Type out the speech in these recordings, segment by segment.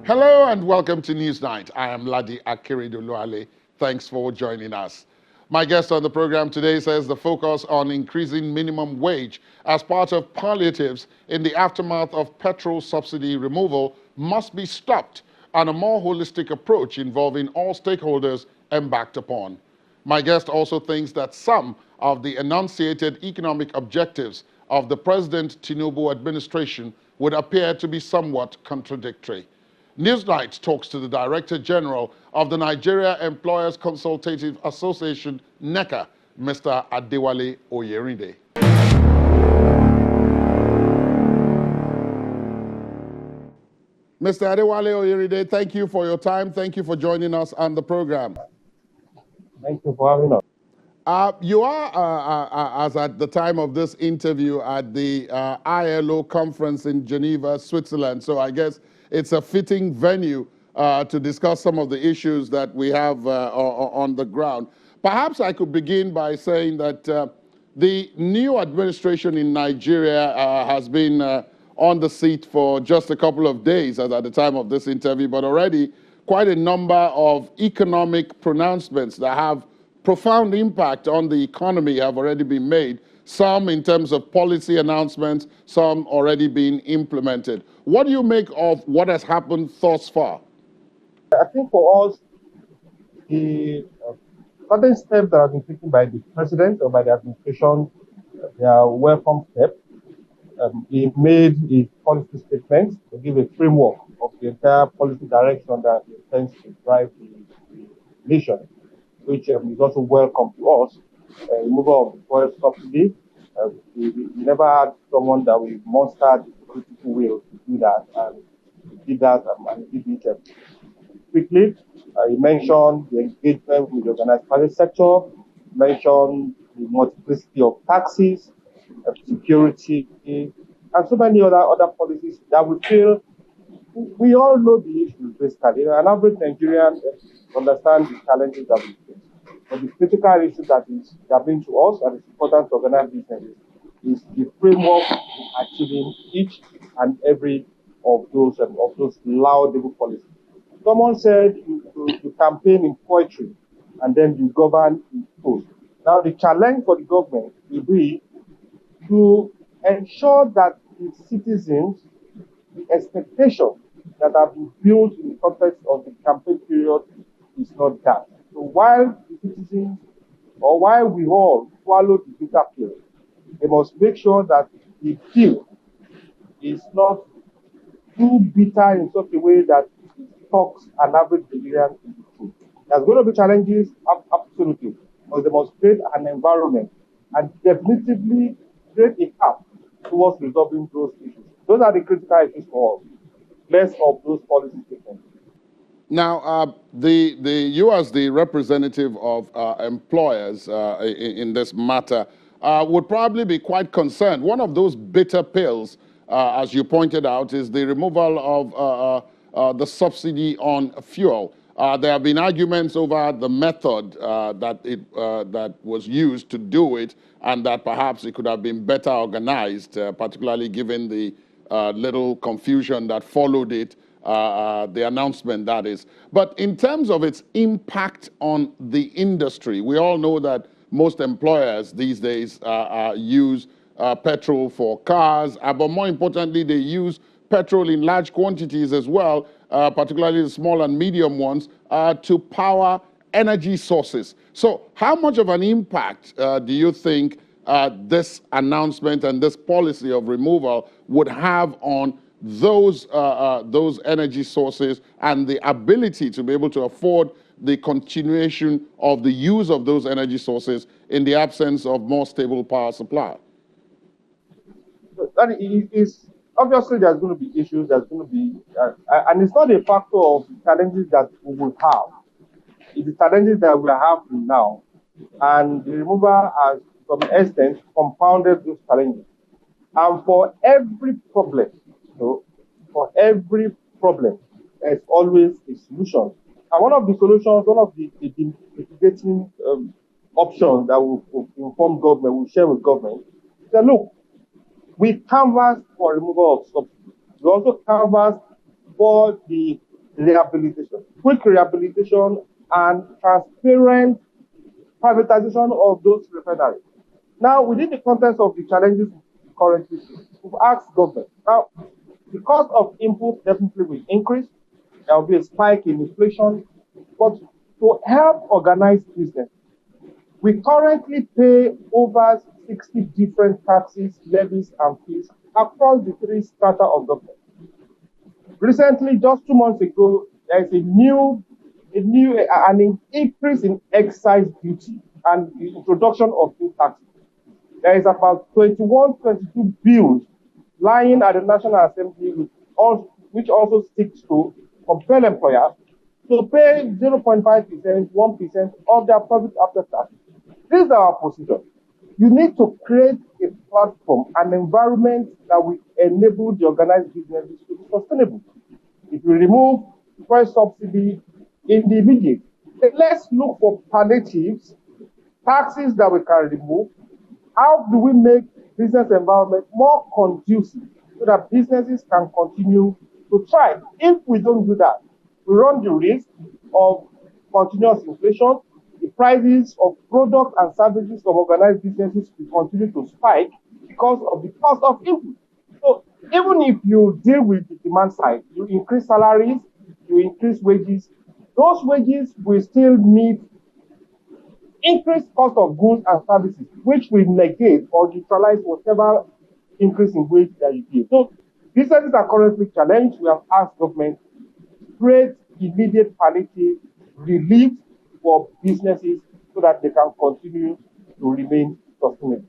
Hello and welcome to Newsnight. I am Ladi Akeredoluale. Thanks for joining us. My guest on the program today says the focus on increasing minimum wage as part of palliatives in the aftermath of petrol subsidy removal must be stopped and a more holistic approach involving all stakeholders embarked upon. My guest also thinks that some of the enunciated economic objectives of the President Tinubu administration would appear to be somewhat contradictory. Newsnight talks to the Director General of the Nigeria Employers Consultative Association, NECA, Mr. Adewale Oyerinde. Mr. Adewale Oyerinde, thank you for your time. Thank you for joining us on the program. Thank you for having us. You are, as at the time of this interview, at the ILO conference in Geneva, Switzerland. So I guess it's a fitting venue to discuss some of the issues that we have on the ground. Perhaps I could begin by saying that the new administration in Nigeria has been on the seat for just a couple of days as at the time of this interview, but already quite a number of economic pronouncements that have profound impact on the economy have already been made, some in terms of policy announcements, some already being implemented. What do you make of what has happened thus far? I think for us, the certain steps that have been taken by the president or by the administration, they are welcome steps. He made a policy statement to give a framework of the entire policy direction that he intends to drive the nation, which is also welcome to us. Removal of the Forex subsidy. We never had someone that we mustered the political will to do that, and we did that and did it quickly. He mentioned the engagement with the organized private sector, mentioned the multiplicity of taxes, security, and so many other policies that we feel we all know the issues basically. An average Nigerian understands the challenges that we face. But the critical issue that is happening to us and it's important to organize businesses is the framework for achieving each and every of those laudable policies. Someone said you campaign in poetry and then you govern in prose. Now the challenge for the government will be to ensure that the citizens, the expectations that have been built in the context of the campaign period is not that. So while the citizens, or while we all swallow the bitter pill, they must make sure that the pill is not too bitter in such a way that it shocks an average Nigerian into food. There's going to be challenges, absolutely, but they must create an environment and definitively create a path towards resolving those issues. Those are the critical issues for us. Less of those policy statements. Now, you as the representative of employers in this matter would probably be quite concerned. One of those bitter pills, as you pointed out, is the removal of the subsidy on fuel. There have been arguments over the method that was used to do it, and that perhaps it could have been better organized, particularly given the little confusion that followed it, the announcement that is. But in terms of its impact on the industry, we all know that most employers these days use petrol for cars, but more importantly, they use petrol in large quantities as well, particularly the small and medium ones, to power energy sources. So how much of an impact do you think this announcement and this policy of removal would have on those energy sources and the ability to be able to afford the continuation of the use of those energy sources in the absence of more stable power supply? That is obviously there's going to be issues. There's going to be, and it's not a factor of the challenges that we will have. It's the challenges that we are having now, and the removal has, to some extent, compounded those challenges. And for every problem, there's always a solution. And one of the solutions, one of the mitigating options that will inform government, will share with government, is that look, we canvassed for removal of subsidy. We also canvassed for the rehabilitation, quick rehabilitation, and transparent privatization of those refineries. Now, within the context of the challenges currently, we've asked government. Now, the cost of input definitely will increase. There will be a spike in inflation. But to help organize business, we currently pay over 60 different taxes, levies, and fees across the three strata of government. Recently, just 2 months ago, there is an increase in excise duty and the introduction of new taxes. There is about 21, 22 bills lying at the National Assembly, which also seeks to compel employers to pay 0.5%, 1% of their profit after tax. This is our position. You need to create a platform, an environment that will enable the organized businesses to be sustainable. If you remove fuel subsidy in the immediate, then let's look for palliatives, taxes that we can remove. How do we make business environment more conducive so that businesses can continue to thrive? If we don't do that, we run the risk of continuous inflation. The prices of products and services of organized businesses will continue to spike because of the cost of input. So even if you deal with the demand side, you increase salaries, you increase wages, those wages will still meet increased cost of goods and services, which will negate or neutralize whatever increase in wage that you give. So businesses are currently challenged. We have asked government to create immediate palliative relief for businesses so that they can continue to remain sustainable.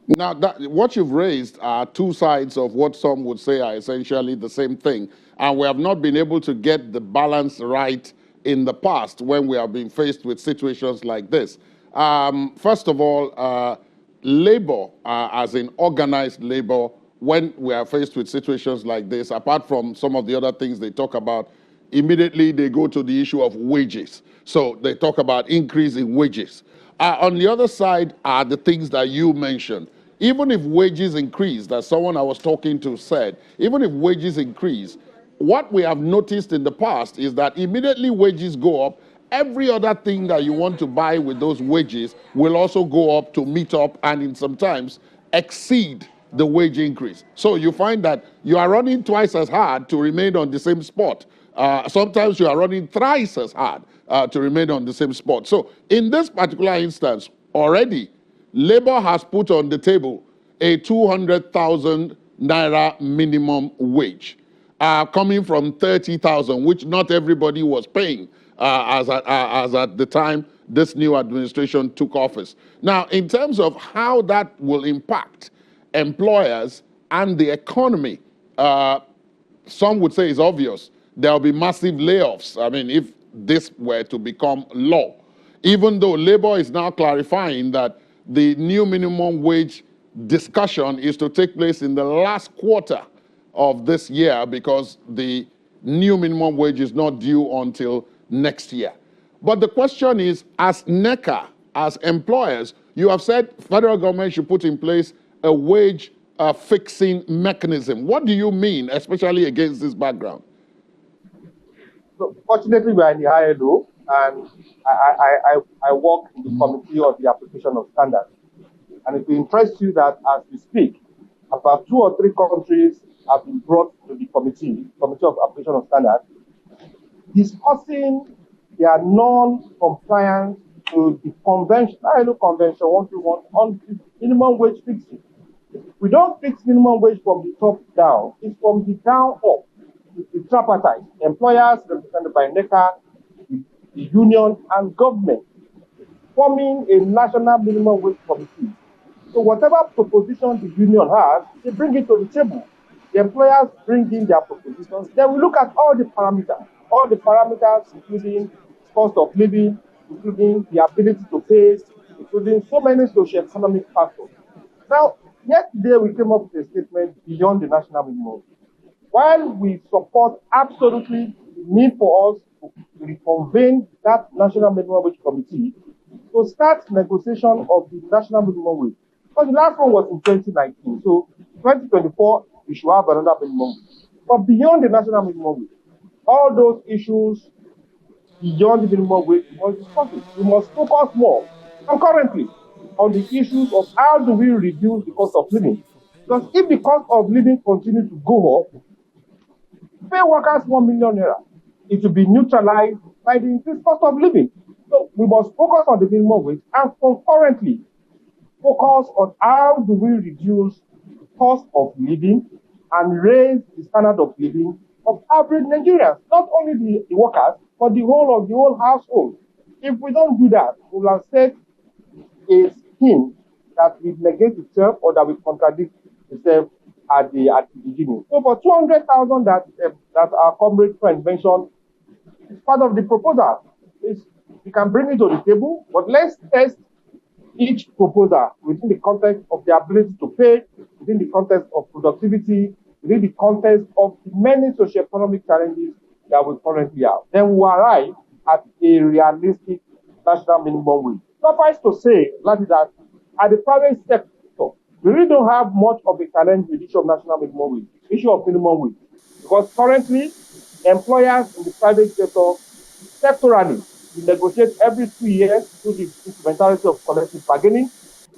Now, what you've raised are two sides of what some would say are essentially the same thing. And we have not been able to get the balance right in the past when we have been faced with situations like this. First of all, labor, as in organized labor, when we are faced with situations like this, apart from some of the other things they talk about, immediately they go to the issue of wages. So they talk about increase in wages. On the other side are the things that you mentioned. Even if wages increase, that someone I was talking to said, even if wages increase, what we have noticed in the past is that immediately wages go up, every other thing that you want to buy with those wages will also go up to meet up and in sometimes exceed the wage increase. So you find that you are running twice as hard to remain on the same spot. Sometimes you are running thrice as hard to remain on the same spot. So in this particular instance, already, Labour has put on the table a 200,000 naira minimum wage, coming from 30,000, which not everybody was paying as at the time this new administration took office. Now, in terms of how that will impact employers and the economy, some would say it's obvious. There will be massive layoffs. I mean, if this were to become law, even though Labour is now clarifying that the new minimum wage discussion is to take place in the last quarter of this year because the new minimum wage is not due until next year. But the question is, as NECA, as employers, you have said federal government should put in place a wage fixing mechanism. What do you mean, especially against this background? So fortunately, we are in the ILO, and I work in the committee of the application of standards. And it will interest you that as we speak, about 2 or 3 countries have been brought to the committee of application of standards, discussing their non-compliance to the convention, ILO Convention 121 on minimum wage fixing. We don't fix minimum wage from the top down, it's from the down up. It's tripartite, employers represented by NECA, the union, and government, forming a national minimum wage committee. So whatever proposition the union has, they bring it to the table. The employers bring in their propositions. Then we look at all the parameters, including cost of living, including the ability to pay, including so many socio-economic factors. Now, yesterday we came up with a statement beyond the national minimum. While we support absolutely the need for us to reconvene that national minimum wage committee to start negotiation of the national minimum wage. Because the last one was in 2019. So 2024, we should have another minimum wage. But beyond the national minimum wage, all those issues beyond the minimum wage, we must discuss it. We must focus more concurrently on the issues of how do we reduce the cost of living. Because if the cost of living continues to go up, pay workers 1 million naira, it will be neutralized by the increased cost of living. So we must focus on the minimum wage and concurrently focus on how do we reduce the cost of living and raise the standard of living of average Nigerians, not only the workers, but the whole household. If we don't do that, we will have set a scheme that will negate itself or that will contradict itself at the beginning. So for 200,000 that our comrade friend mentioned, it's part of the proposal. We can bring it to the table, but let's test each proposal within the context of the ability to pay, within the context of productivity, within the context of the many socioeconomic challenges that we currently have. Then we arrive at a realistic national minimum wage. Suffice to say, that at the private sector, we really don't have much of a challenge with the issue of national minimum wage, issue of minimum wage. Because currently, employers in the private sector, sectorally, we negotiate every 2 years through the instrumentality of collective bargaining,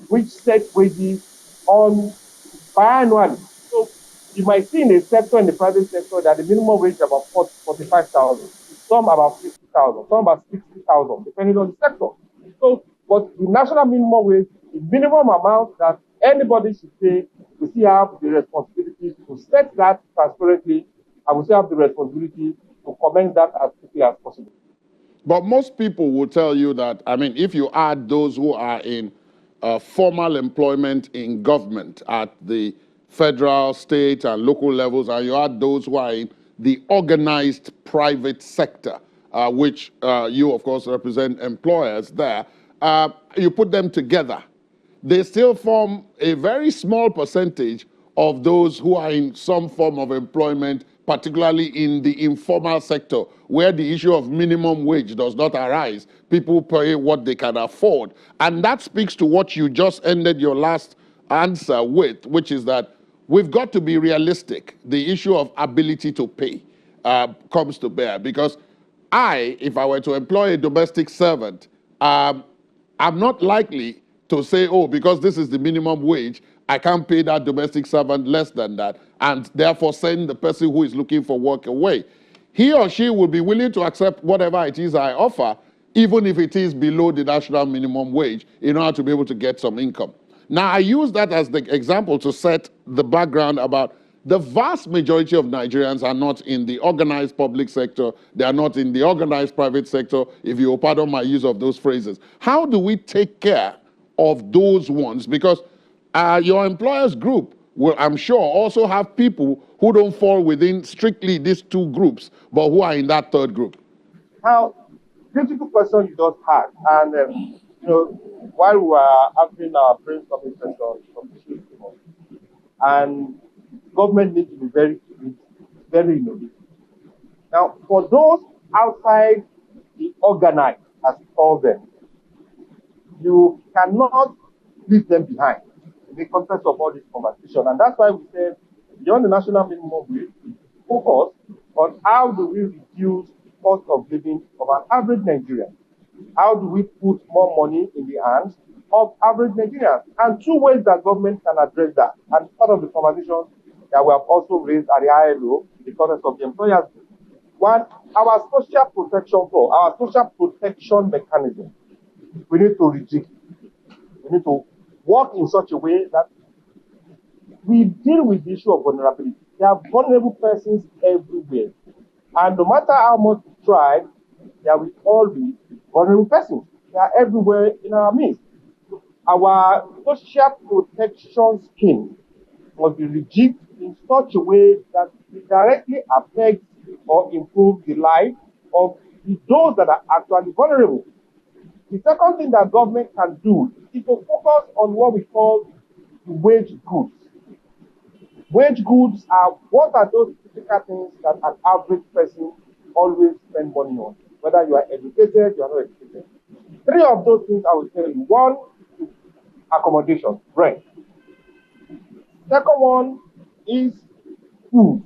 which sets wages on biannually. So you might see in a sector, in the private sector, that the minimum wage is about 45,000, some about 50,000, some about 60,000, depending on the sector. So, but the national minimum wage, the minimum amount that anybody should pay, we still have the responsibility to set that transparently, and we still have the responsibility to commence that as quickly as possible. But most people will tell you that, I mean, if you add those who are in formal employment in government at the federal, state, and local levels, and you add those who are in the organized private sector, which you, of course, represent employers there, you put them together, they still form a very small percentage of those who are in some form of employment, particularly in the informal sector, where the issue of minimum wage does not arise. People pay what they can afford. And that speaks to what you just ended your last answer with, which is that we've got to be realistic. The issue of ability to pay comes to bear. Because if I were to employ a domestic servant, I'm not likely to say, oh, because this is the minimum wage, I can't pay that domestic servant less than that, and therefore send the person who is looking for work away. He or she will be willing to accept whatever it is I offer, even if it is below the national minimum wage, in order to be able to get some income. Now, I use that as the example to set the background about the vast majority of Nigerians are not in the organized public sector. They are not in the organized private sector, if you will pardon my use of those phrases. How do we take care of those ones? Because your employers group will, I'm sure, also have people who don't fall within strictly these two groups, but who are in that third group. Now, beautiful question you just had. And, while we were having our brainstorming session, some issues came up. And government needs to be very innovative. Now, for those outside the organized, as we call them, you cannot leave them behind in the context of all this conversation. And that's why we said, beyond the national minimum wage, focus on how do we reduce the cost of living of an average Nigerian. How do we put more money in the hands of average Nigerians? And two ways that government can address that. And part of the conversation that we have also raised at the ILO in the context of the employers. One, our social protection floor, our social protection mechanism, we need to rejig. We need to work in such a way that we deal with the issue of vulnerability. There are vulnerable persons everywhere. And no matter how much we try, there will always be vulnerable persons. They are everywhere in our midst. Our social protection scheme must be rejigged in such a way that it directly affects or improves the life of those that are actually vulnerable. The second thing that government can do is to focus on what we call the wage goods. Wage goods are, what are those typical things that an average person always spend money on? Whether you are educated, you are not educated. Three of those things I will tell you. One is accommodation, rent. Second one is food.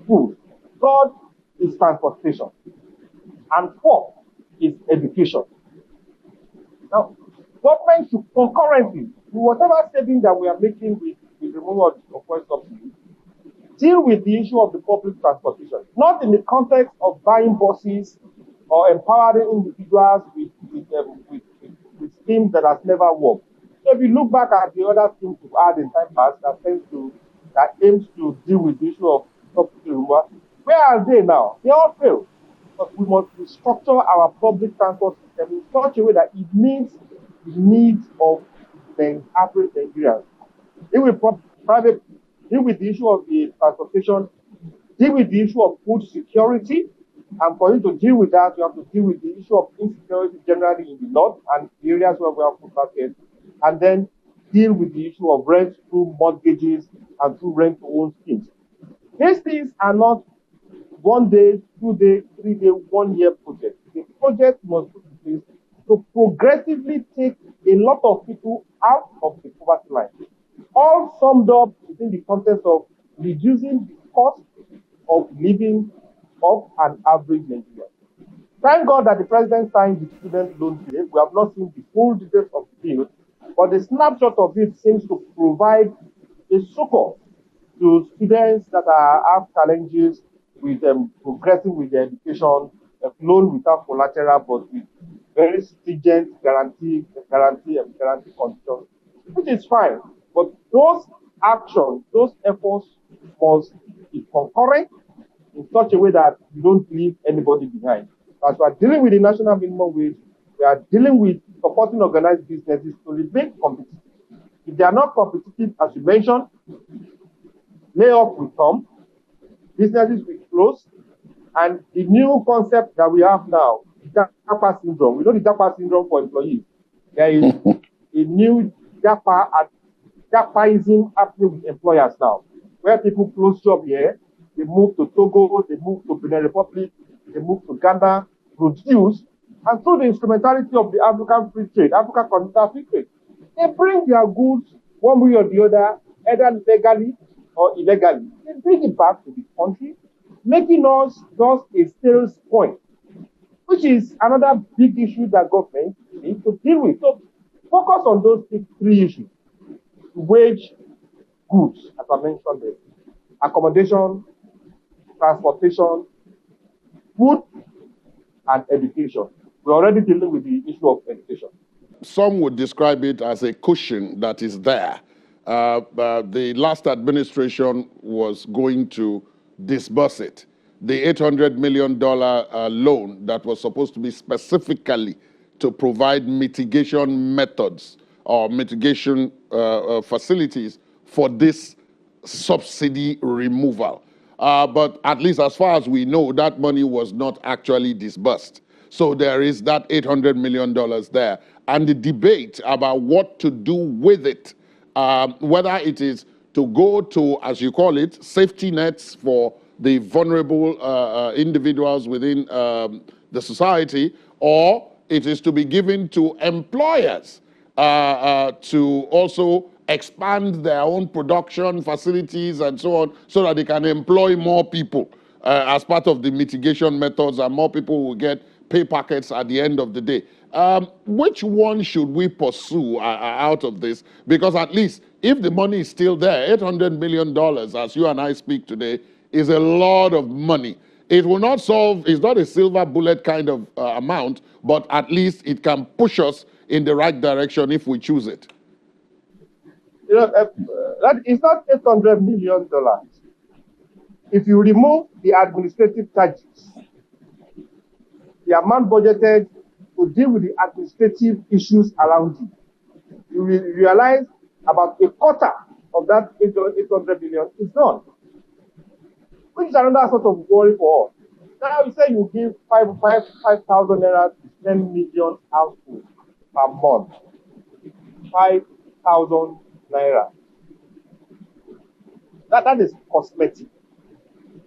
Food. Third is transportation. And fourth is education. Now, government should concurrently, whatever saving that we are making with the removal of fuel subsidy, deal with the issue of the public transportation, not in the context of buying buses or empowering individuals with schemes that has never worked. So if you look back at the other schemes we've had in time past that aims to deal with the issue of subsidy removal, where are they now? They all fail. But we must restructure our public transport system in such a way that it meets the needs of the average Nigerians. Deal with private, deal with the issue of the transportation, deal with the issue of food security, and for you to deal with that, you have to deal with the issue of insecurity generally in the north and the areas where we have food markets, and then deal with the issue of rent through mortgages and through rent-to-own schemes. These things are not 1 day, 2 day, 3 day, 1 year project. The project must put in place to progressively take a lot of people out of the poverty line. All summed up within the context of reducing the cost of living of an average Nigerian. Thank God that the president signed the student loan today. We have not seen the full details of the bill, but the snapshot of it seems to provide a succor to students that have challenges with progressing with their education, a loan without collateral, but with very stringent guarantee conditions, which is fine. But those actions, those efforts must be concurrent in such a way that you don't leave anybody behind. As we are dealing with the national minimum wage, we are dealing with supporting organized businesses to remain competitive. If they are not competitive, as you mentioned, layoff will come, businesses will close, and the new concept that we have now, the Japa syndrome. We know the Japa syndrome for employees. There is a new Japaism happening with employers now, where people close job here, they move to Togo, they move to Benin Republic, they move to Ghana, produce, and through the instrumentality of the African free trade, African Continental free trade, they bring their goods one way or the other, either legally or illegally. They bring it back to the country, making us just a sales point, which is another big issue that government needs to deal with. So focus on those three issues: wage, goods, as I mentioned there, accommodation, transportation, food, and education. We're already dealing with the issue of education. Some would describe it as a cushion that is there. The last administration was going to disburse it. The $800 million loan that was supposed to be specifically to provide mitigation methods or mitigation facilities for this subsidy removal. But at least as far as we know, that money was not actually disbursed. So there is that $800 million there. And the debate about what to do with it, whether it is to go to, as you call it, safety nets for the vulnerable individuals within the society, or it is to be given to employers to also expand their own production facilities and so on, so that they can employ more people as part of the mitigation methods, and more people will get pay packets at the end of the day. Which one should we pursue out of this? Because at least if the money is still there, $800 million, as you and I speak today, is a lot of money. It will not solve, it's not a silver bullet kind of amount, but at least it can push us in the right direction if we choose it. You know, that is not $800 million. If you remove the administrative charges, the amount budgeted to deal with the administrative issues around it, you will realize about a quarter of that $800 million is gone, which is another sort of worry for us. Now you say you give 5,000 naira to 10 million households per month. 5,000 naira. That is cosmetic.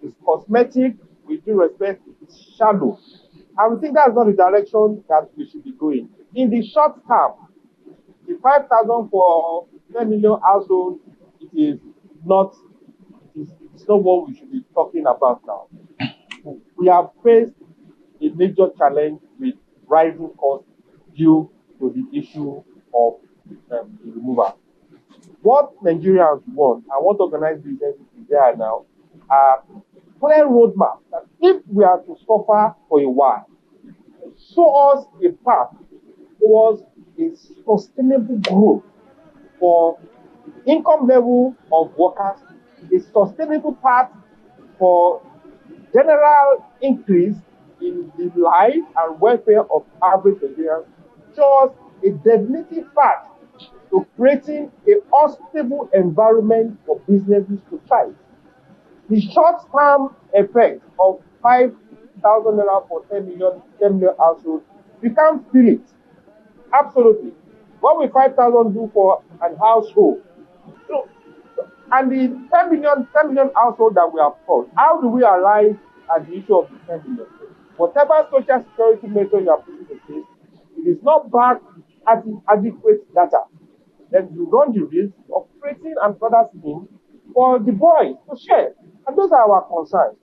It's cosmetic, with due respect, it's shallow. And we think that's not the direction that we should be going. In the short term, the 5,000 for 10 million households, it's not what we should be talking about now. we have faced a major challenge with rising costs due to the issue of the removal. What Nigerians want and what organized businesses desire now are clear roadmaps that if we are to suffer for a while, show us a path towards a sustainable growth for income level of workers, a sustainable path for general increase in the life and welfare of average Nigerians, show us a definitive path to creating a hospitable environment for businesses to thrive. The short-term effect of 5,000 naira for 10 million households, we can't feel it. Absolutely. What will 5,000 do for an household? So, and the 10 million household that we have called, how do we arrive at the issue of the 10 million? Whatever social security measure you are putting in place, it is not backed as adequate data. Then you run the risk of creating another scheme for the boys to share. And those are our concerns.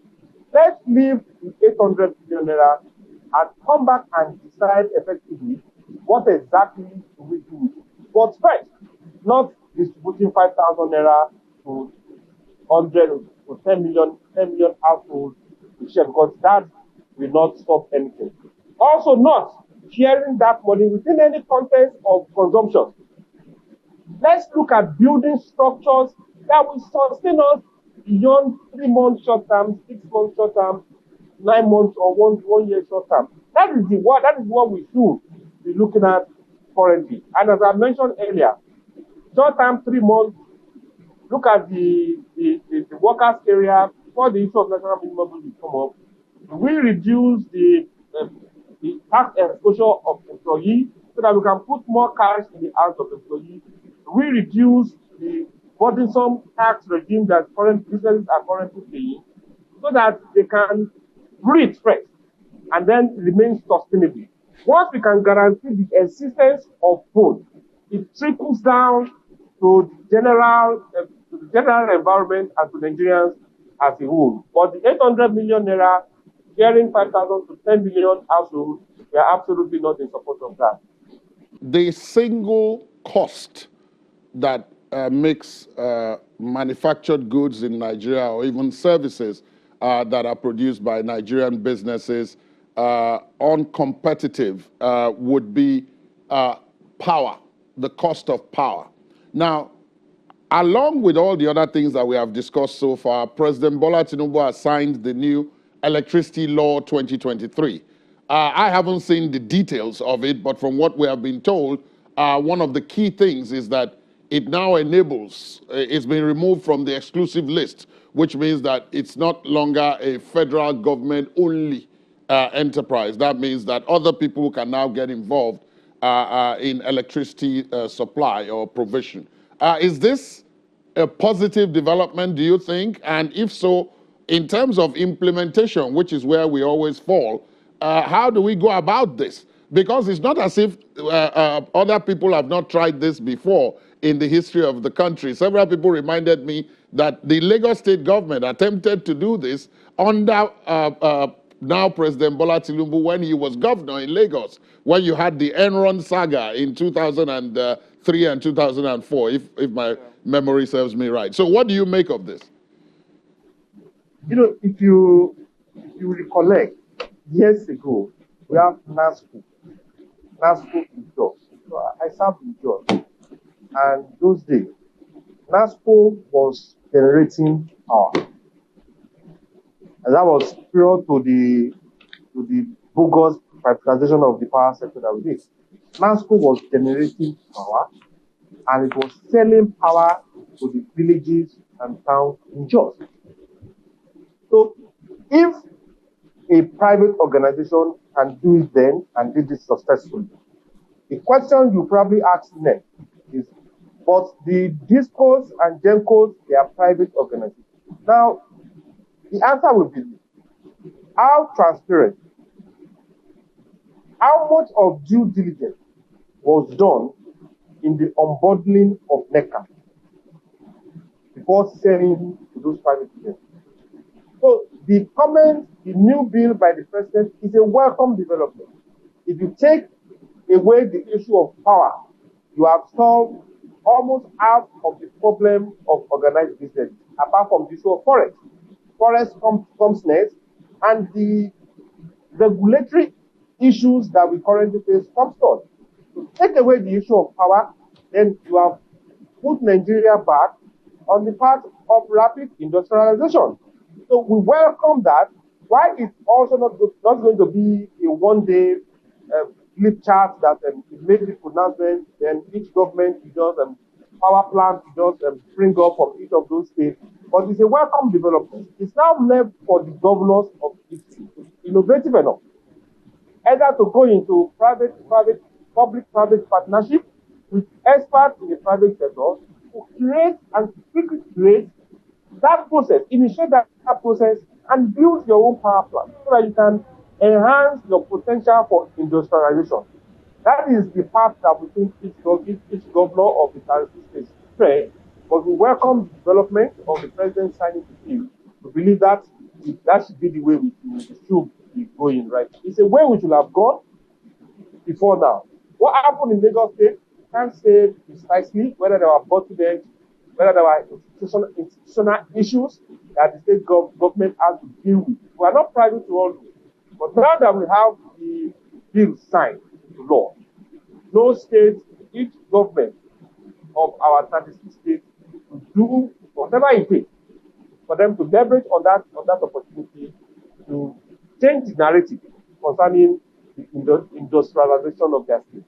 Let's leave the 800 billion naira and come back and decide effectively what exactly do we do. But first, not distributing 5,000 naira to 100 to 10 million households to share, because that will not stop anything. Also, not sharing that money within any context of consumption. Let's look at building structures that will sustain us beyond 3 months short term, 6 months short term, 9 months or 1 year short term. That is what we should be looking at currently. And as I mentioned earlier, short term 3 months, look at the workers area before the issue of national minimum wage will come up. We reduce the tax exposure of employees so that we can put more cash in the hands of employees. We reduce the burdensome tax regime that current businesses are currently paying so that they can breathe fresh and then remain sustainable. Once we can guarantee the existence of both, it trickles down to the general environment and to Nigerians as a whole. But the 800 million naira sharing 5,000 to 10 million households, we are absolutely not in support of that. The single cost that makes manufactured goods in Nigeria or even services that are produced by Nigerian businesses uncompetitive would be power, the cost of power. Now, along with all the other things that we have discussed so far, President Bola Tinubu has signed the new Electricity Law 2023. I haven't seen the details of it, but from what we have been told, one of the key things is that it now enables, it's been removed from the exclusive list, which means that it's not longer a federal government only enterprise. That means that other people can now get involved in electricity supply or provision. Is this a positive development, do you think? And if so, in terms of implementation, which is where we always fall, how do we go about this? Because it's not as if other people have not tried this before in the history of the country. Several people reminded me that the Lagos state government attempted to do this under now President Bola Tinubu when he was governor in Lagos, when you had the Enron saga in 2003 and 2004, if my memory serves me right. So what do you make of this? You know, if you recollect, years ago, we have NASCO in Jos. So I served in Jos. And those days, NASCO was generating power. And that was prior to the bogus privatization of the power sector that we did. NASCO was generating power and it was selling power to the villages and towns in Jos. So if a private organization can do it then and did it successfully, the question you probably ask next is, but the DISCOs and GENCOs, they are private organizations. Now, the answer will be how transparent, how much of due diligence was done in the unbundling of NECA before selling to those private entities. So the new bill by the president is a welcome development. If you take away the issue of power, you have solved almost half of the problem of organized business, apart from the issue of Forex. Forex comes next, and the regulatory issues that we currently face comes third. To take away the issue of power, then you have put Nigeria back on the path of rapid industrialization. So we welcome that. Why it's also not going to be a one-day flip chart that make the pronouncement, then each government does power plant does bring up from each of those states. But it's a welcome development. It's now left for the governors of the state to be innovative enough, either to go into public-private partnership with experts in the private sector to create and quickly create that process, initiate that process, and build your own power plant so that you can enhance your potential for industrialization. That is the path that we think each governor of the territory state should tread. But we welcome the development of the president signing the bill. We believe that should be the way we should be going, right? It's a way we should have gone before now. What happened in Lagos State, can't say precisely whether there were bottlenecks, whether there were institutional issues that the state government has to deal with. We are not private to all this. But now that we have the bill signed into law, no state, each government of our 36 states to do whatever it takes for them to leverage on that opportunity to change the narrative concerning the industrialization of their state.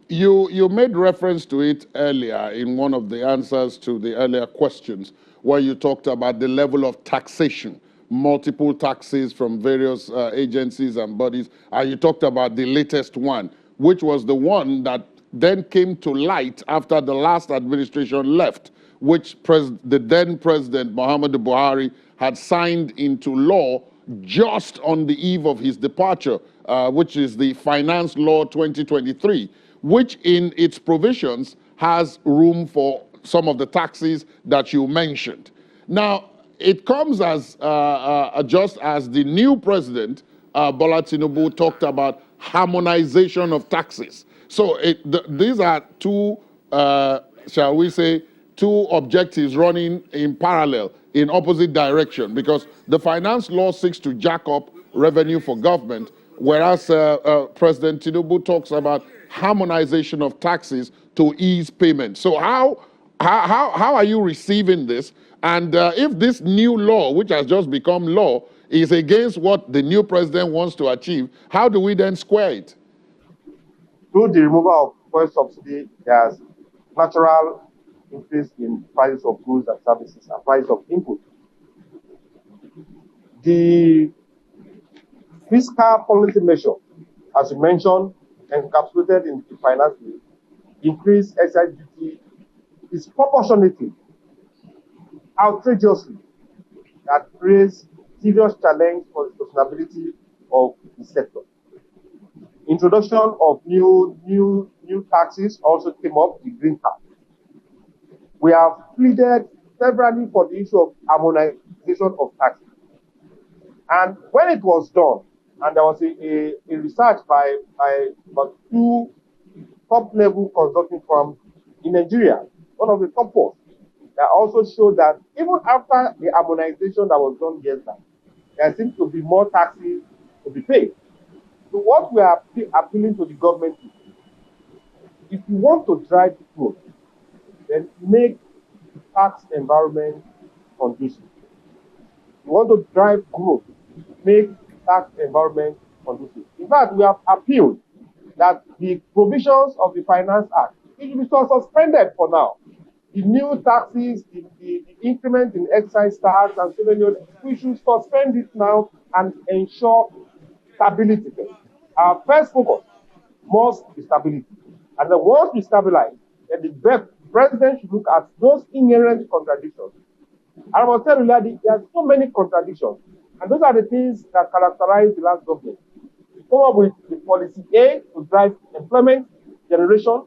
You made reference to it earlier in one of the answers to the earlier questions, where you talked about the level of taxation, multiple taxes from various agencies and bodies, and you talked about the latest one, which was the one that then came to light after the last administration left, which the then President Muhammadu Buhari had signed into law just on the eve of his departure, which is the Finance Law 2023, which in its provisions has room for some of the taxes that you mentioned. Now, it comes as just as the new president, Bola Tinubu, talked about harmonization of taxes. So these are two, shall we say, two objectives running in parallel, in opposite direction, because the finance law seeks to jack up revenue for government, whereas President Tinubu talks about harmonization of taxes to ease payment. So how are you receiving this? And if this new law, which has just become law, is against what the new president wants to achieve, how do we then square it? Through the removal of fuel subsidy, there's natural increase in prices of goods and services and price of input. The fiscal policy measure, as you mentioned, encapsulated in the finance bill, increased excise duty disproportionately, outrageously, that creates serious challenge for the sustainability of the sector. Introduction of new taxes also came up, the green tax. We have pleaded severally for the issue of harmonization of taxes. And when it was done, and there was a research by about two top-level consulting firms in Nigeria, one of the top four, that also showed that even after the harmonization that was done yesterday, there seems to be more taxes to be paid. So what we are appealing to the government is, if you want to drive growth, then make the tax environment conducive. You want to drive growth, make tax environment conducive. In fact, we have appealed that the provisions of the Finance Act should be suspended for now. The new taxes, the increment in excise tax and so many others, we should suspend it now and ensure stability. Our first focus must be stability. And then once we stabilize, then the president should look at those inherent contradictions. And I was telling you, there are so many contradictions. And those are the things that characterize the last government. We come up with the policy A to drive employment generation,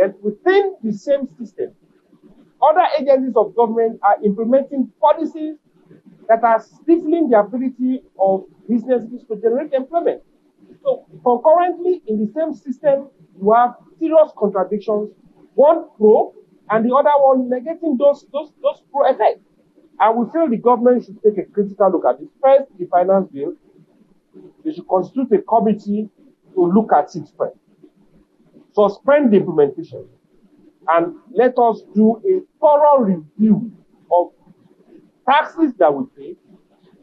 and within the same system, other agencies of government are implementing policies that are stifling the ability of businesses to generate employment. So concurrently, in the same system, you have serious contradictions, one pro and the other one negating those pro effects. And we feel the government should take a critical look at this. First, the finance bill, they should constitute a committee to look at it first. Suspend the implementation and let us do a thorough review of taxes that we pay,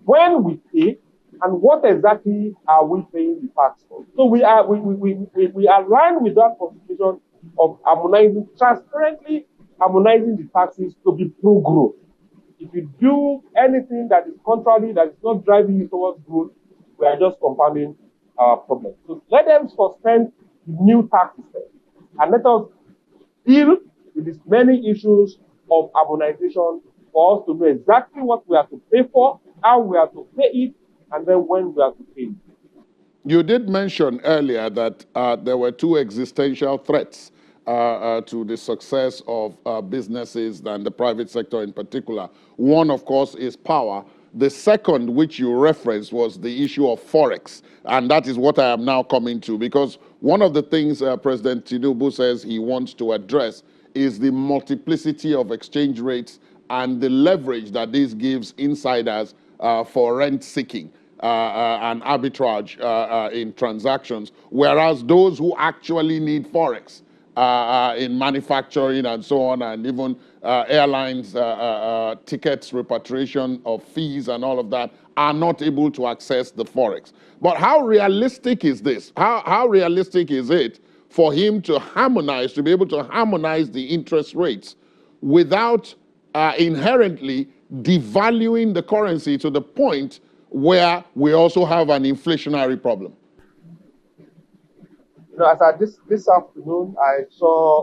when we pay, and what exactly are we paying the tax for. So we align with that constitution of harmonizing, transparently harmonizing the taxes to be pro-growth. If you do anything that is contrary, that is not driving you towards growth, we are just compounding our problem. So let them suspend the new tax system and let us deal with these many issues of harmonization for us to know exactly what we have to pay for, how we have to pay it, and then when we have to pay it. You did mention earlier that there were two existential threats to the success of businesses and the private sector in particular. One, of course, is power. The second, which you referenced, was the issue of Forex. And that is what I am now coming to, because one of the things President Tinubu says he wants to address is the multiplicity of exchange rates and the leverage that this gives insiders for rent seeking. And arbitrage in transactions, whereas those who actually need Forex in manufacturing and so on, and even airlines, tickets, repatriation of fees and all of that, are not able to access the Forex. But how realistic is this? How realistic is it for him to harmonize, to be able to harmonize the interest rates without inherently devaluing the currency to the point where we also have an inflationary problem? You know, as I this afternoon, I saw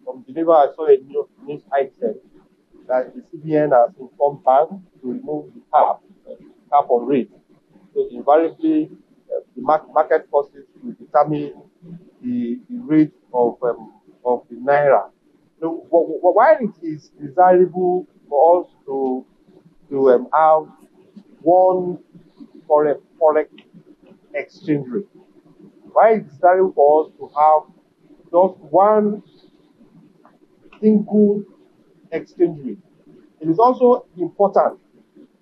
from Geneva, I saw a news item that the CBN has informed banks to remove the cap on rate. So invariably, the market forces will determine the rate of the naira. So while it is desirable for us to have one forex exchange rate, why it's desirable for us to have just one single exchange rate. It is also important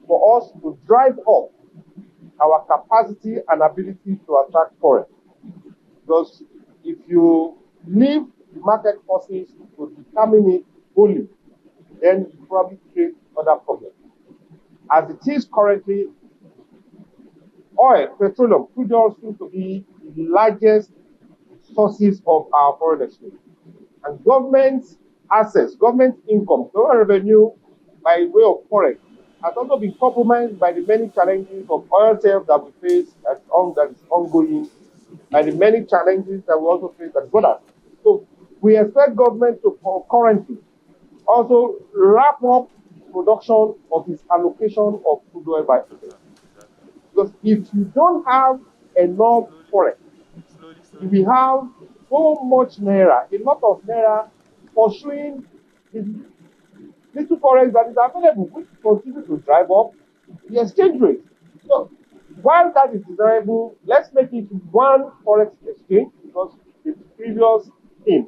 for us to drive up our capacity and ability to attract foreign. Because if you leave the market forces to determine it fully, then you probably create other problems. As it is currently, oil, petroleum, crude oil seems to be the largest sources of our foreign exchange. And government assets, government income, government revenue by way of forex has also been compromised by the many challenges of oil theft that we face that is ongoing, by the many challenges that we also face at borders. So we expect government to concurrently also wrap up production of its allocation of crude oil by today. Because if you don't have enough forex, if we have so much naira, a lot of naira pursuing the little forex that is available, which continue to drive up the exchange rate. So while that is desirable, let's make it one forex exchange, because the previous thing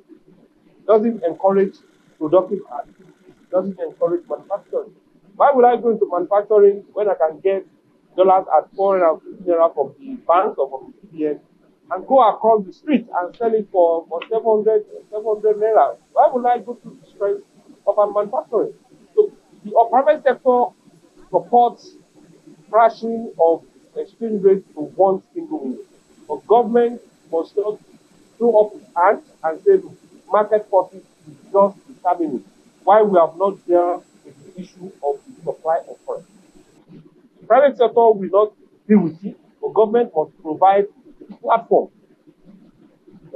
doesn't encourage productive activity, doesn't encourage manufacturing. Why would I go into manufacturing when I can get dollars at 450 naira from the banks or from the CBN and go across the street and sell it for 700 naira? Why would I go through the stress of manufacturing? So the private sector supports crashing of exchange rate to one single window. But government must not throw up its hands and say market forces is just determining why we have not dealt with the issue of the supply of forex. The private sector will not deal with it, but government must provide a platform,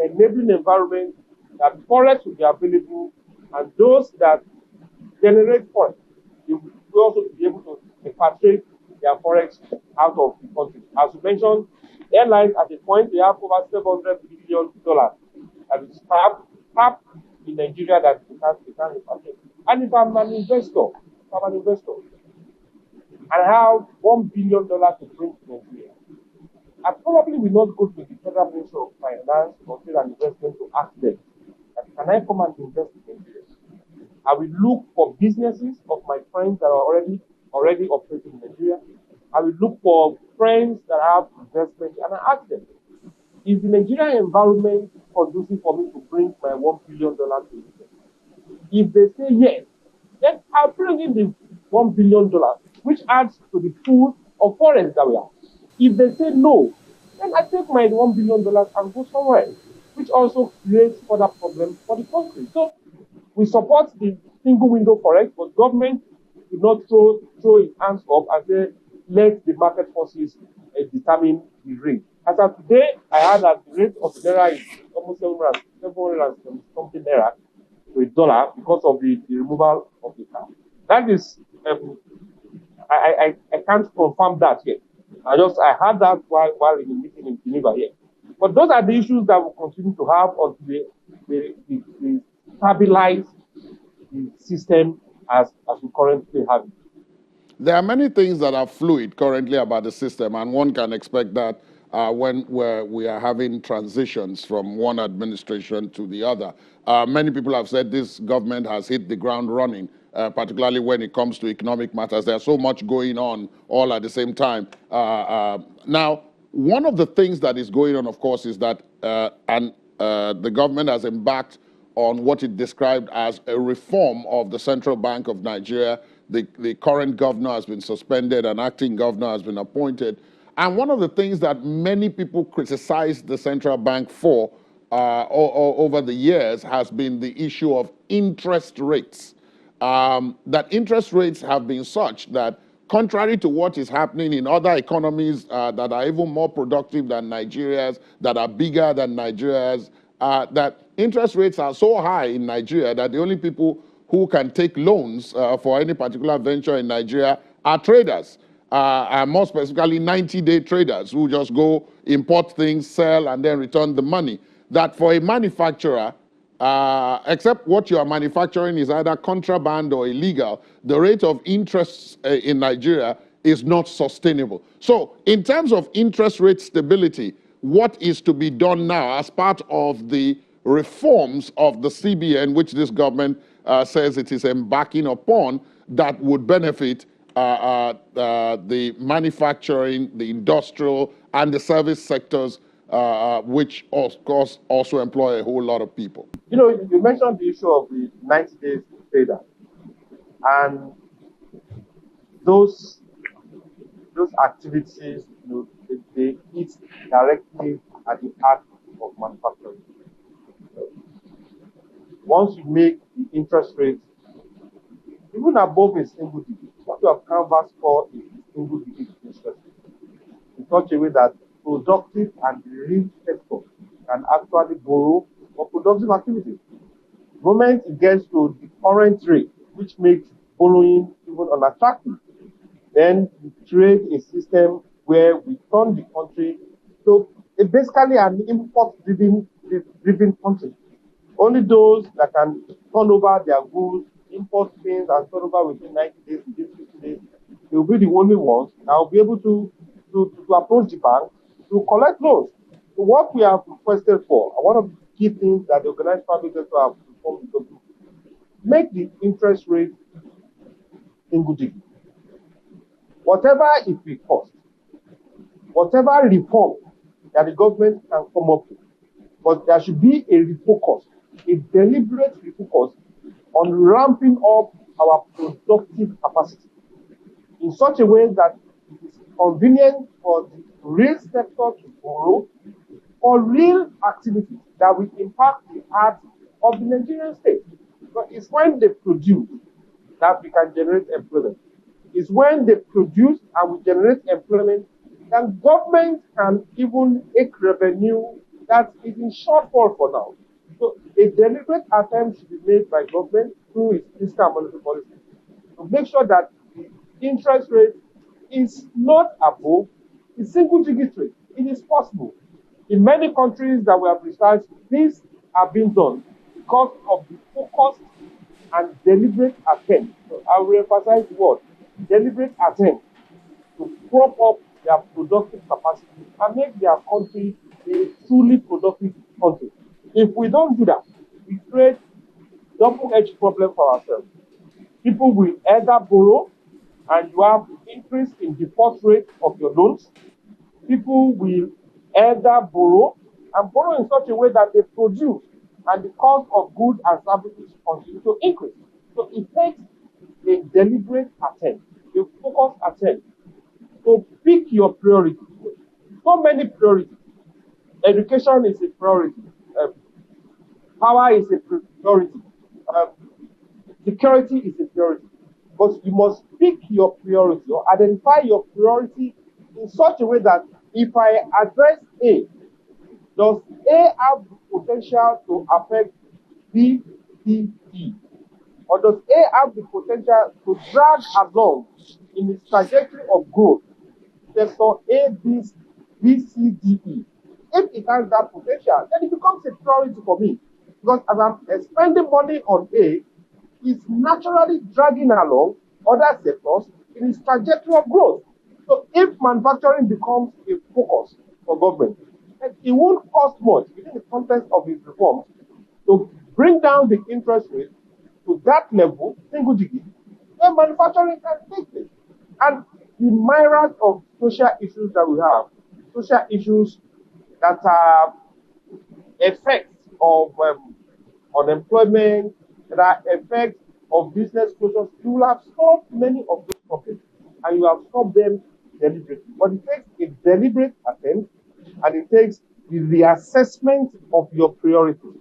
enabling environment that forex will be available, and those that generate forex will also be able to repatriate their forex out of the country. As you mentioned, airlines at a point they have over $700 billion that is trapped in Nigeria that they can't repatriate. And if I'm an investor, and have $1 billion to bring to Nigeria, I probably will not go to the Federal Ministry of Finance or Trade and Investment to ask them, can I come and invest in Nigeria? I will look for businesses of my friends that are already operating in Nigeria. I will look for friends that have investment, and I ask them, is the Nigerian environment conducive for me to bring my $1 billion to Nigeria? If they say yes, then I'll bring in the $1 billion, which adds to the pool of Forex that we have. If they say no, then I take my $1 billion and go somewhere else, which also creates further problems for the country. So we support the single window Forex, but government should not throw its hands up and say, let the market forces determine the rate. As of today, I heard that the rate of the naira is almost 700 something naira to $1 because of the removal of the cap. That is, I can't confirm that yet. I heard that while in the meeting in Geneva here. But those are the issues that we'll continue to have until they stabilize the system as we currently have it. There are many things that are fluid currently about the system, and one can expect that when we are having transitions from one administration to the other. Many people have said this government has hit the ground running, particularly when it comes to economic matters. There's so much going on all at the same time. Now, one of the things that is going on, of course, is that the government has embarked on what it described as a reform of the Central Bank of Nigeria. The current governor has been suspended, an acting governor has been appointed. And one of the things that many people criticized the central bank for over the years has been the issue of interest rates. That interest rates have been such that, contrary to what is happening in other economies that are even more productive than Nigeria's, that are bigger than Nigeria's, that interest rates are so high in Nigeria that the only people who can take loans for any particular venture in Nigeria are traders, and more specifically 90-day traders who just go import things, sell, and then return the money. That for a manufacturer, except what you are manufacturing is either contraband or illegal, the rate of interest in Nigeria is not sustainable. So in terms of interest rate stability, what is to be done now as part of the reforms of the CBN, which this government says it is embarking upon, that would benefit the manufacturing, the industrial, and the service sectors, which of course also employ a whole lot of people? You know, you mentioned the issue of the 90 days trader, and those activities, they hit directly at the heart of manufacturing. Once you make the interest rate even above a single digit, what you have canvassed for is a single digit interest rate, in such a way that productive and real sector can actually borrow for productive activities. The moment it gets to the current rate, which makes borrowing even unattractive, then we create a system where we turn the country to basically an import-driven country. Only those that can turn over their goods, import things, and turn over within 90 days, within 50 days, they will be the only ones that will be able to approach the bank to collect loans. So what we have requested for, and one of the key things that the organized private sector have reformed the government, make the interest rate single digit. Whatever it will cost, whatever reform that the government can come up with, but there should be a refocus, a deliberate refocus on ramping up our productive capacity in such a way that it is convenient for the real sector to borrow for real activities that will impact the heart of the Nigerian state. But it's when they produce that we can generate employment. It's when they produce and we generate employment that government can even make revenue that is in shortfall for now. So a deliberate attempt should be made by government through its fiscal and monetary policy to make sure that the interest rate is not above the single digit rate. It is possible. In many countries that we have researched, these are being done because of the focused and deliberate attempt. So I will emphasize the word deliberate attempt to prop up their productive capacity and make their country a truly productive country. If we don't do that, we create double-edged problem for ourselves. People will either borrow and you have increase in default rate of your loans. People will either borrow and borrow in such a way that they produce and the cost of goods and services continue to increase. So it takes a deliberate attempt, a focused attempt to pick your priority. So many priorities. Education is a priority. Power is a priority. Security is a priority. But you must pick your priority or identify your priority in such a way that if I address A, does A have the potential to affect B, C, D? Or does A have the potential to drag along in its trajectory of growth sector A, B, C, D, E? If it has that potential, then it becomes a priority for me. Because as I'm spending money on A, it's naturally dragging along other sectors in its trajectory of growth. So if manufacturing becomes a focus for government, it won't cost much within the context of its reforms to bring down the interest rate to that level, single digit, then manufacturing can take it. And the myriad of social issues that we have, social issues that are effects of unemployment, that are effects of business closures, you will have solved many of those problems and you have solved them deliberately. But it takes a deliberate attempt and it takes the reassessment of your priorities.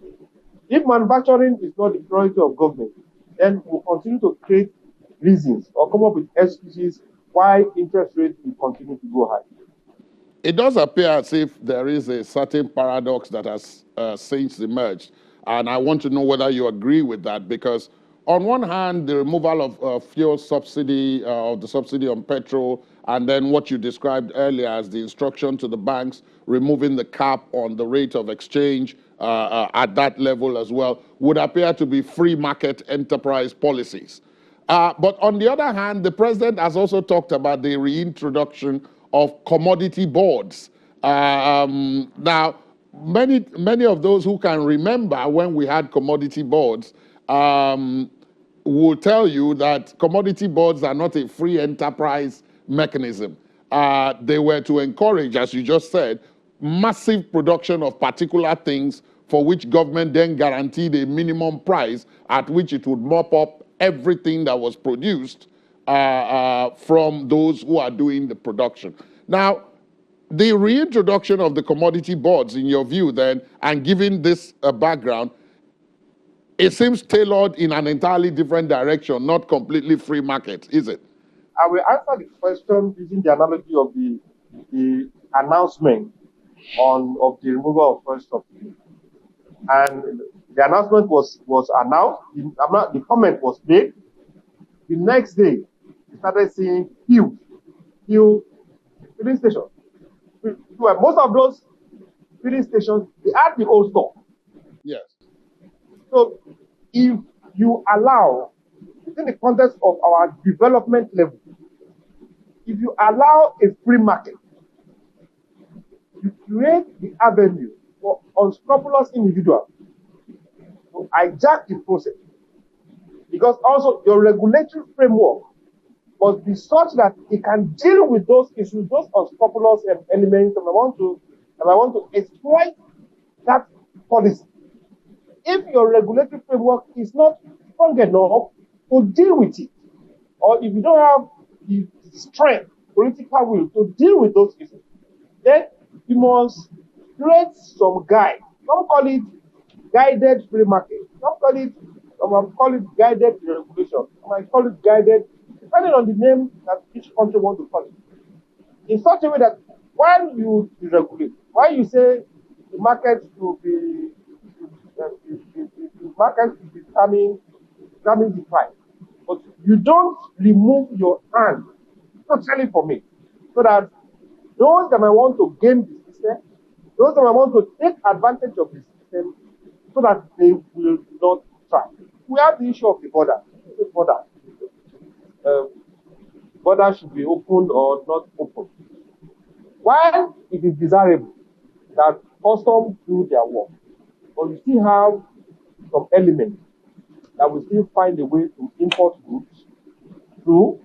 If manufacturing is not the priority of government, then we'll continue to create reasons or come up with excuses why interest rates will continue to go high. It does appear as if there is a certain paradox that has since emerged. And I want to know whether you agree with that, because on one hand, the removal of fuel subsidy, of the subsidy on petrol, and then what you described earlier as the instruction to the banks, removing the cap on the rate of exchange at that level as well, would appear to be free market enterprise policies. But on the other hand, the president has also talked about the reintroduction of commodity boards. Now, many of those who can remember when we had commodity boards will tell you that commodity boards are not a free enterprise mechanism. They were to encourage, as you just said, massive production of particular things for which government then guaranteed a minimum price at which it would mop up everything that was produced from those who are doing the production. Now, the reintroduction of the commodity boards, in your view then, and given this background, it seems tailored in an entirely different direction, not completely free market, is it? I will answer the question using the analogy of the announcement of the removal of first subsidy. And the announcement was announced, the comment was made. The next day, we started seeing huge filling stations. Most of those filling stations, they had the old stock. Yes. So if you allow, within the context of our development level, if you allow a free market, you create the avenue for unscrupulous individuals to hijack the process. Because also your regulatory framework must be such that it can deal with those issues, those unscrupulous elements that I want to exploit that policy. If your regulatory framework is not strong enough to deal with it, or if you don't have the strength, political will to deal with those issues, then you must create some guide. Some call it guided free market. Some call it guided regulation. Some might call it guided, depending on the name that each country wants to call it. In such a way that while you deregulate, while you say the market should be the market should determine the price, but you don't remove your hand totally from it, so that those that might want to game the system, those that might want to take advantage of the system, so that they will not try. We have the issue of the border. borders should be open or not open. While it is desirable that customs do their work, but you still have some elements that will still find a way to import goods through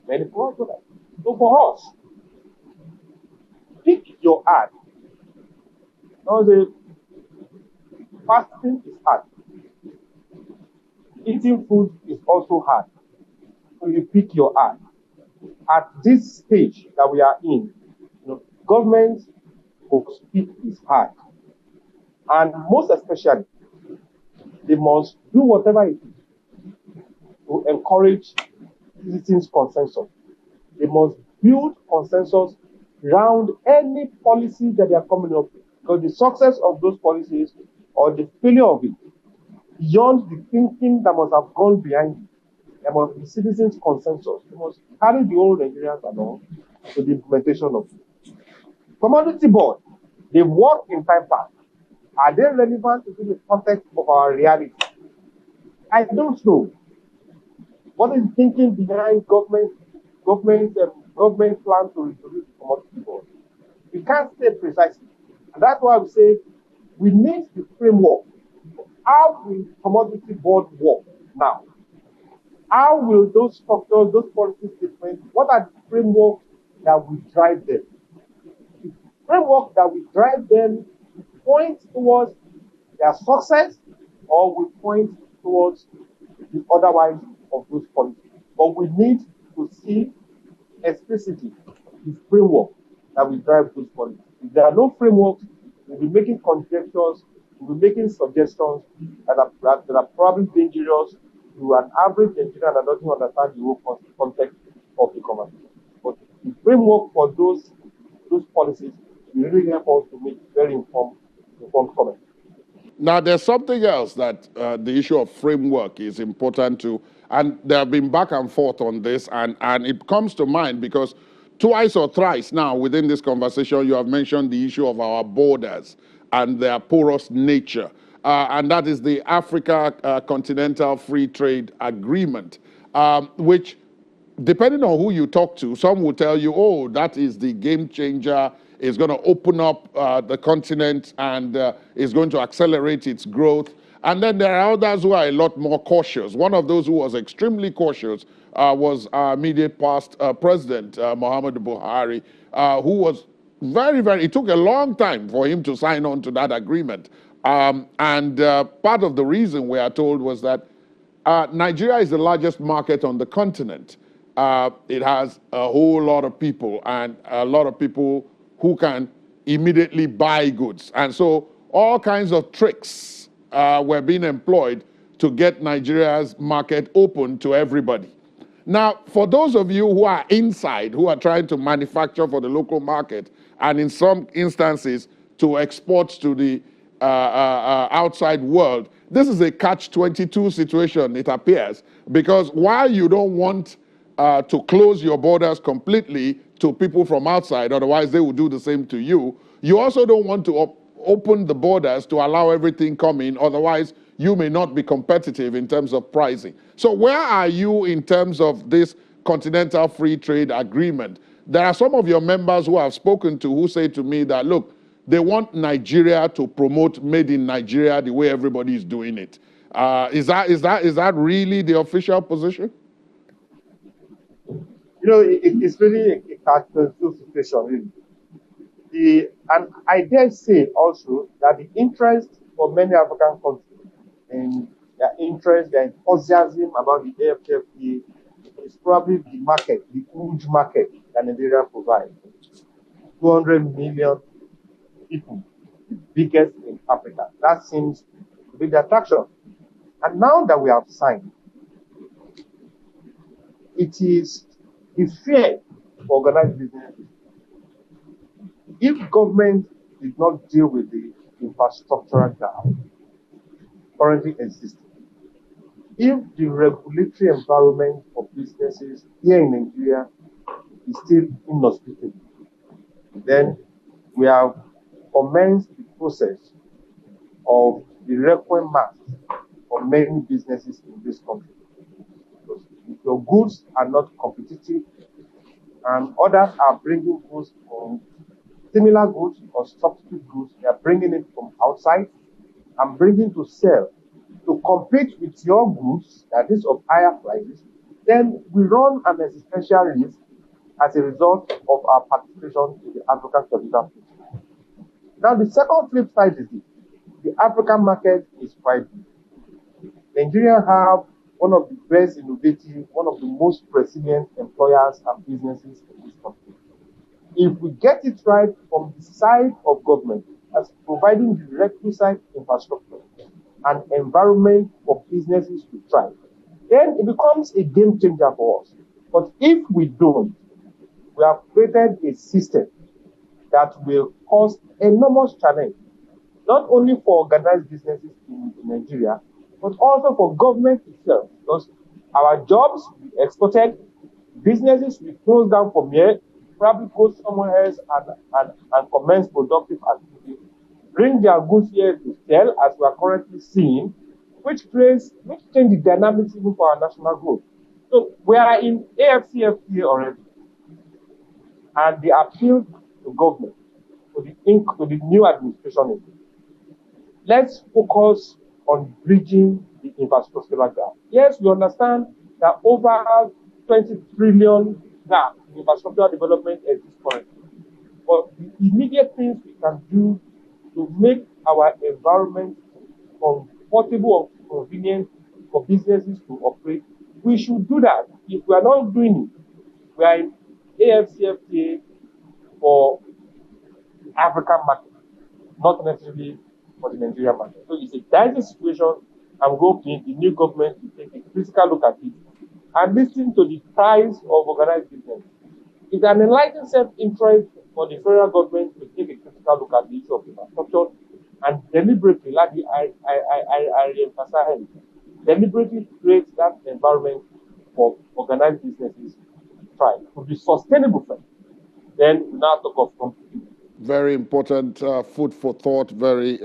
many products. So for us, pick your ad. Now the fasting is hard. Eating food is also hard. So you pick your ad. At this stage that we are in, government must speak is hard. And most especially, they must do whatever it is to encourage citizens' consensus. They must build consensus around any policy that they are coming up with. Because the success of those policies or the failure of it, beyond the thinking that must have gone behind it, there must be citizens' consensus. They must carry the whole Nigerians along to the implementation of it. Commodity board, they work in time past. Are they relevant to the context of our reality? I don't know. What is thinking behind government plan to introduce the commodity board? We can't say precisely. And that's why we say we need the framework. How will commodity board work now? How will those structures, those policy statements, what are the frameworks that will drive them? The framework that will drive them point towards their success or will point towards the otherwise of those policies. But we need to see explicitly the framework that will drive those policies. If there are no frameworks, we'll be making conjectures, we'll be making suggestions that are probably dangerous to an average Nigerian that doesn't understand the whole context of the conversation. But the framework for those policies will really help us to make very informed comments. Now, there's something else that the issue of framework is important to, and there have been back and forth on this, and it comes to mind because twice or thrice now within this conversation, you have mentioned the issue of our borders and their porous nature, and that is the Africa Continental Free Trade Agreement, which, depending on who you talk to, some will tell you, oh, that is the game changer. It's going to open up the continent and is going to accelerate its growth. And then there are others who are a lot more cautious. One of those who was extremely cautious was our immediate past president, Muhammadu Buhari, who was it took a long time for him to sign on to that agreement. And part of the reason we are told was that Nigeria is the largest market on the continent. It has a whole lot of people and a lot of people who can immediately buy goods. And so all kinds of tricks were being employed to get Nigeria's market open to everybody. Now, for those of you who are inside, who are trying to manufacture for the local market, and in some instances to export to the outside world, this is a catch-22 situation, it appears, because while you don't want to close your borders completely to people from outside, otherwise they will do the same to you, you also don't want to open the borders to allow everything come in, otherwise you may not be competitive in terms of pricing. So where are you in terms of this Continental Free Trade Agreement? There are some of your members who I've spoken to who say to me that, look, they want Nigeria to promote made in Nigeria the way everybody is doing it. Is that really the official position? It's really a catch-22 situation, really. And I dare say also that the interest for many African countries and their interest, their enthusiasm about the AfCFTA is probably the market, the huge market that Nigeria provides. 200 million people, the biggest in Africa. That seems to be the attraction. And now that we have signed, it is the fear for organized business. If government did not deal with the infrastructural gap currently existing, if the regulatory environment for businesses here in Nigeria is still inhospitable, then we have commenced the process of the requiem mass for many businesses in this country. Because if your goods are not competitive, and others are bringing goods from similar goods or substitute goods. They are bringing it from outside and bringing to sell to compete with your goods, that is of higher prices. Then we run an existential risk as a result of our participation in the African capital. Now, the second flip side is this. The African market is quite big. Nigeria have one of the best innovative, one of the most resilient employers and businesses in this country. If we get it right from the side of government as providing the requisite infrastructure and environment for businesses to thrive, then it becomes a game changer for us. But if we don't, we have created a system that will cause enormous challenge, not only for organized businesses in Nigeria, but also for government itself, because our jobs will be exported, businesses will close down from here, probably go somewhere else and commence productive activity, bring their goods here to sell, as we are currently seeing, which change the dynamics even for our national growth. So we are in AFCFTA already, and the appeal to government, to the new administration. Let's focus on bridging the infrastructural gap. Yes, we understand that over 20 trillion gap in infrastructural development exists currently. But the immediate things we can do to make our environment comfortable and convenient for businesses to operate, we should do that. If we are not doing it, we are in AFCFTA for the African market, not necessarily for the Nigerian market. So it's a dicey situation. I'm hoping the new government will take a critical look at it and listen to the cries of organized business. It's an enlightened self-interest for the federal government to take a critical look at the issue of infrastructure and deliberately, like I emphasize, deliberately create that environment for organized businesses to thrive, to be sustainable first. Then we now talk of competition. Very important food for thought, very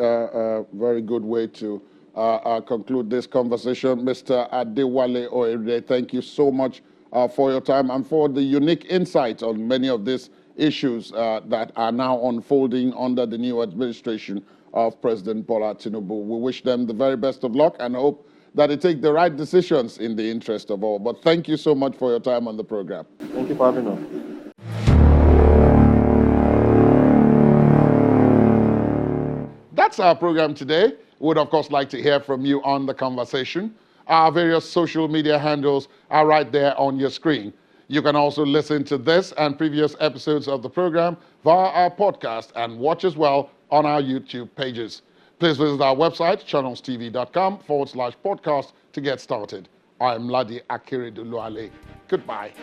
good way to conclude this conversation. Mr. Adewale Oyerinde, thank you so much for your time and for the unique insight on many of these issues that are now unfolding under the new administration of President Bola Tinubu. We wish them the very best of luck and hope that they take the right decisions in the interest of all. But thank you so much for your time on the program. Thank you for having us. That's our program today. We would, of course, like to hear from you on the conversation. Our various social media handles are right there on your screen. You can also listen to this and previous episodes of the program via our podcast and watch as well on our YouTube pages. Please visit our website, channelstv.com/podcast to get started. I'm Ladi Akiriduluale. Goodbye.